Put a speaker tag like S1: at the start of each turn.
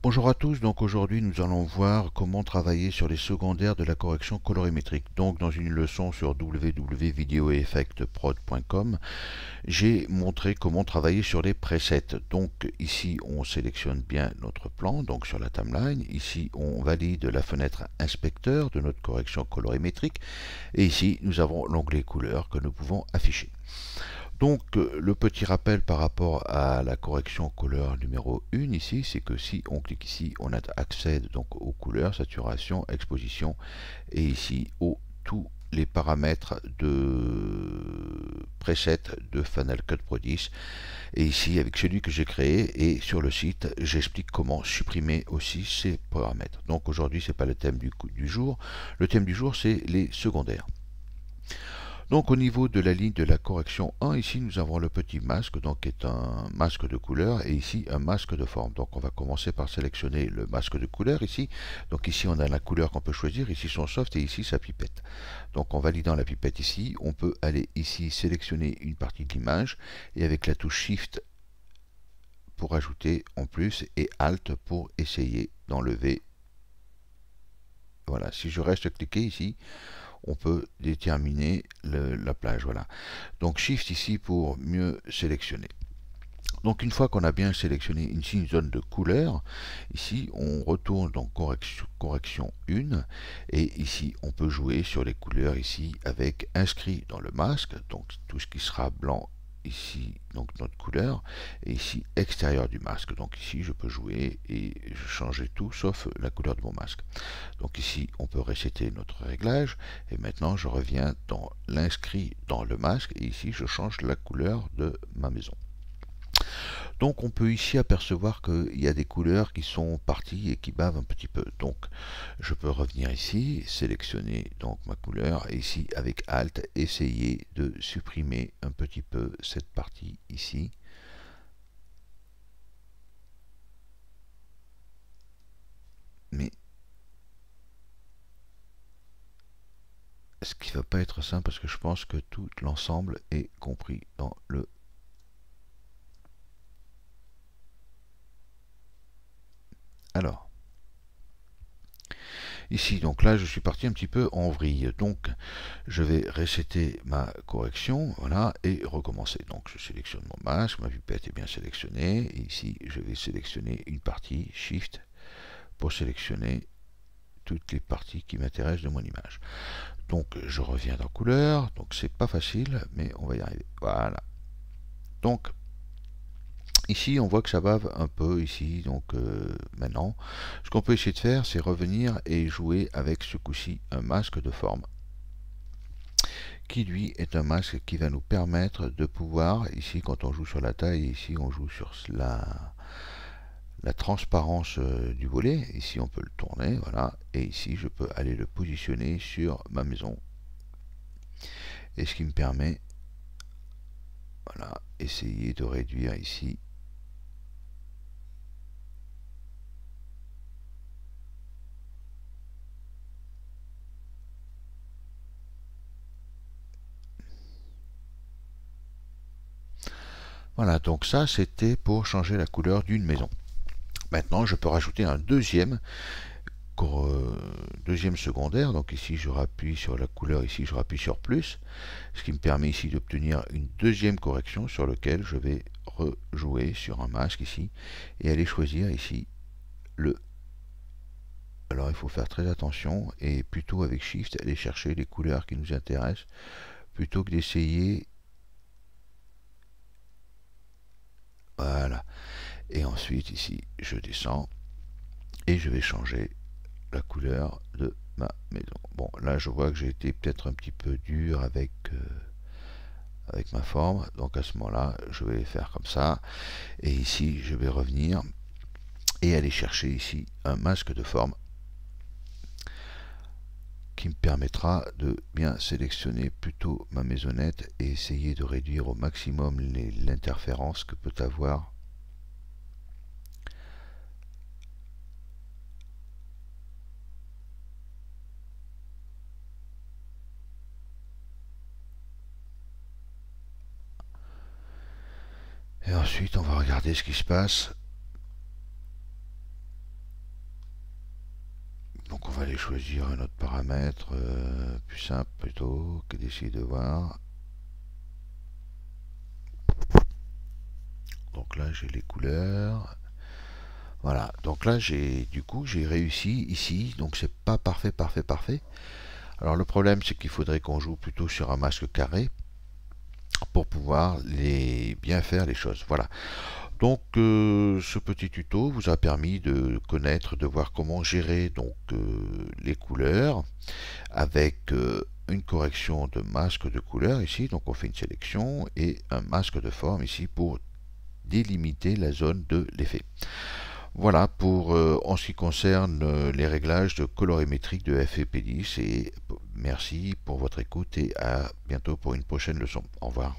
S1: Bonjour à tous, donc aujourd'hui nous allons voir comment travailler sur les secondaires de la correction colorimétrique. Donc dans une leçon sur www.videoeffectprod.com, j'ai montré comment travailler sur les presets. Donc ici on sélectionne bien notre plan, donc sur la timeline. Ici on valide la fenêtre inspecteur de notre correction colorimétrique. Et ici nous avons l'onglet couleurs que nous pouvons afficher. Donc le petit rappel par rapport à la correction couleur numéro 1 ici, c'est que si on clique ici, on accède donc aux couleurs, saturation, exposition et ici aux tous les paramètres de preset de Final Cut Pro 10. Et ici avec celui que j'ai créé et sur le site, j'explique comment supprimer aussi ces paramètres. Donc aujourd'hui c'est pas le thème du jour, le thème du jour c'est les secondaires. Donc au niveau de la ligne de la correction 1, ici nous avons le petit masque, donc qui est un masque de couleur, et ici un masque de forme. Donc on va commencer par sélectionner le masque de couleur ici. Donc ici on a la couleur qu'on peut choisir, ici son soft et ici sa pipette. Donc en validant la pipette ici, on peut aller ici sélectionner une partie de l'image, et avec la touche Shift pour ajouter en plus, et Alt pour essayer d'enlever. Voilà, si je reste cliqué ici, on peut déterminer la plage. Voilà. Donc Shift ici pour mieux sélectionner. Donc une fois qu'on a bien sélectionné ici une zone de couleur, ici on retourne dans correction 1 et ici on peut jouer sur les couleurs ici avec inscrit dans le masque, donc tout ce qui sera blanc ici, donc notre couleur, et ici extérieur du masque. Donc ici je peux jouer et changer tout sauf la couleur de mon masque. Donc ici on peut resetter notre réglage et maintenant je reviens dans l'inscrit dans le masque et ici je change la couleur de ma maison. Donc on peut ici apercevoir qu'il y a des couleurs qui sont parties et qui bavent un petit peu. Donc je peux revenir ici, sélectionner donc ma couleur et ici avec Alt essayer de supprimer un petit peu cette partie ici. Mais ce qui ne va pas être simple parce que je pense que tout l'ensemble est compris dans le alors. Ici, donc là, je suis parti un petit peu en vrille. Donc, je vais resetter ma correction, voilà, et recommencer. Donc, je sélectionne mon masque, ma pipette est bien sélectionnée. Et ici, je vais sélectionner une partie, Shift, pour sélectionner toutes les parties qui m'intéressent de mon image. Donc, je reviens dans couleur. Donc, c'est pas facile, mais on va y arriver. Voilà. Donc, ici, on voit que ça bave un peu ici, donc maintenant, ce qu'on peut essayer de faire, c'est revenir et jouer avec ce coup-ci un masque de forme, qui lui est un masque qui va nous permettre de pouvoir, ici quand on joue sur la taille, ici on joue sur la transparence du volet, ici on peut le tourner, voilà, et ici je peux aller le positionner sur ma maison, et ce qui me permet, voilà, essayer de réduire ici. Voilà, donc ça c'était pour changer la couleur d'une maison. Maintenant je peux rajouter un deuxième secondaire, donc ici je rappuie sur la couleur, ici je rappuie sur plus, ce qui me permet ici d'obtenir une deuxième correction sur laquelle je vais rejouer sur un masque ici et aller choisir ici le. Alors il faut faire très attention et plutôt avec Shift aller chercher les couleurs qui nous intéressent plutôt que d'essayer. Voilà. Et ensuite ici je descends et je vais changer la couleur de ma maison. Bon, là je vois que j'ai été peut-être un petit peu dur avec ma forme, donc à ce moment-là je vais faire comme ça et ici je vais revenir et aller chercher ici un masque de forme qui me permettra de bien sélectionner plutôt ma maisonnette et essayer de réduire au maximum l'interférence que peut avoir . Et ensuite on va regarder ce qui se passe. aller choisir un autre paramètre plus simple plutôt que d'essayer de voir. Donc là j'ai les couleurs. Voilà, donc là j'ai réussi ici, donc c'est pas parfait, parfait. Alors le problème c'est qu'il faudrait qu'on joue plutôt sur un masque carré pour pouvoir bien faire les choses. Voilà. Donc ce petit tuto vous a permis de connaître, de voir comment gérer donc les couleurs avec une correction de masque de couleur ici. Donc on fait une sélection et un masque de forme ici pour délimiter la zone de l'effet. Voilà pour en ce qui concerne les réglages de colorimétrie de FFP10 et merci pour votre écoute et à bientôt pour une prochaine leçon. Au revoir.